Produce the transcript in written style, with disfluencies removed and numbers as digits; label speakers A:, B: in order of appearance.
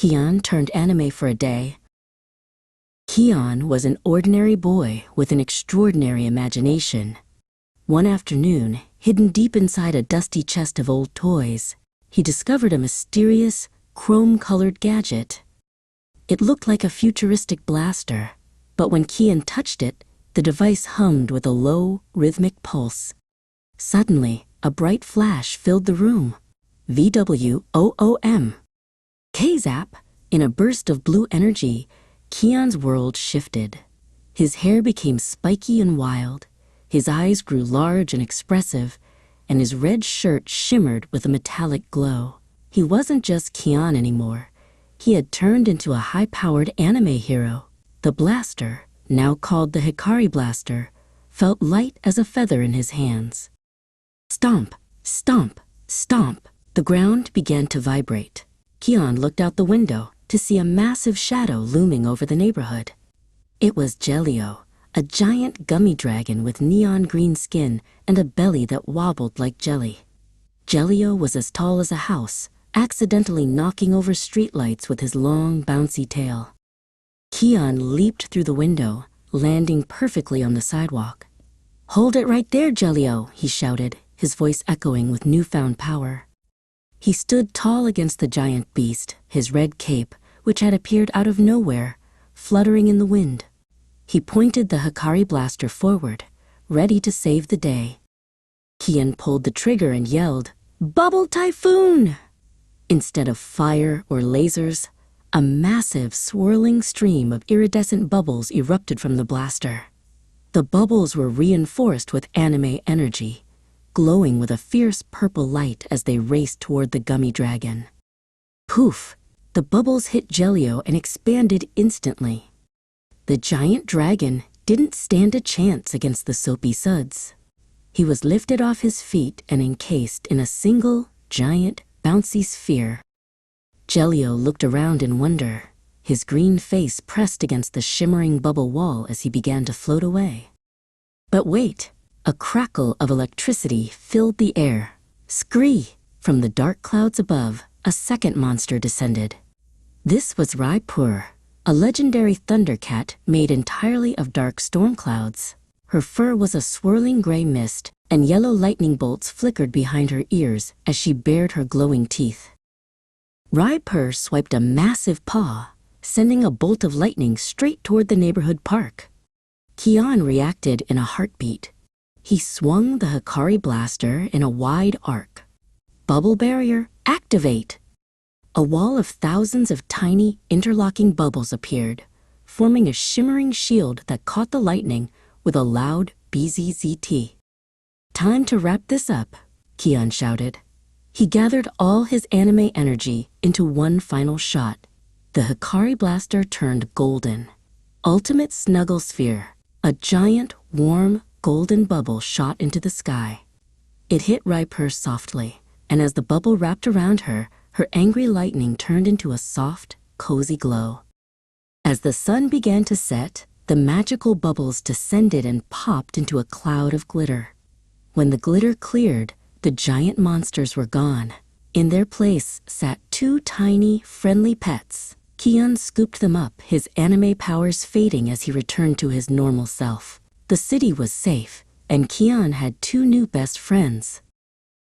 A: Kian turned anime for a day. Kian was an ordinary boy with an extraordinary imagination. One afternoon, hidden deep inside a dusty chest of old toys, he discovered a mysterious, chrome-colored gadget. It looked like a futuristic blaster, but when Kian touched it, the device hummed with a low, rhythmic pulse. Suddenly, a bright flash filled the room. VWOOM. K-Zap! In a burst of blue energy, Kian's world shifted. His hair became spiky and wild, his eyes grew large and expressive, and his red shirt shimmered with a metallic glow. He wasn't just Kian anymore. He had turned into a high-powered anime hero. The blaster, now called the Hikari Blaster, felt light as a feather in his hands. Stomp, stomp, stomp. The ground began to vibrate. Kian looked out the window to see a massive shadow looming over the neighborhood. It was Jelio, a giant gummy dragon with neon green skin and a belly that wobbled like jelly. Jelio was as tall as a house, accidentally knocking over streetlights with his long, bouncy tail. Kian leaped through the window, landing perfectly on the sidewalk. "Hold it right there, Jelio," he shouted, his voice echoing with newfound power. He stood tall against the giant beast, his red cape, which had appeared out of nowhere, fluttering in the wind. He pointed the Hikari Blaster forward, ready to save the day. Kian pulled the trigger and yelled, "Bubble Typhoon!" Instead of fire or lasers, a massive swirling stream of iridescent bubbles erupted from the blaster. The bubbles were reinforced with anime energy, glowing with a fierce purple light as they raced toward the gummy dragon. Poof! The bubbles hit Jelio and expanded instantly. The giant dragon didn't stand a chance against the soapy suds. He was lifted off his feet and encased in a single, giant, bouncy sphere. Jelio looked around in wonder, his green face pressed against the shimmering bubble wall as he began to float away. But wait! A crackle of electricity filled the air. Scree! From the dark clouds above, a second monster descended. This was Raipur, a legendary thundercat made entirely of dark storm clouds. Her fur was a swirling gray mist, and yellow lightning bolts flickered behind her ears as she bared her glowing teeth. Raipur swiped a massive paw, sending a bolt of lightning straight toward the neighborhood park. Kian reacted in a heartbeat. He swung the Hikari Blaster in a wide arc. Bubble barrier, activate! A wall of thousands of tiny, interlocking bubbles appeared, forming a shimmering shield that caught the lightning with a loud BZZT. "Time to wrap this up," Kian shouted. He gathered all his anime energy into one final shot. The Hikari Blaster turned golden. Ultimate Snuggle Sphere, a giant, warm, golden bubble shot into the sky. It hit Raipur softly, and as the bubble wrapped around her, her angry lightning turned into a soft, cozy glow. As the sun began to set, the magical bubbles descended and popped into a cloud of glitter. When the glitter cleared, the giant monsters were gone. In their place sat two tiny, friendly pets. Kian scooped them up, his anime powers fading as he returned to his normal self. The city was safe, and Kian had two new best friends.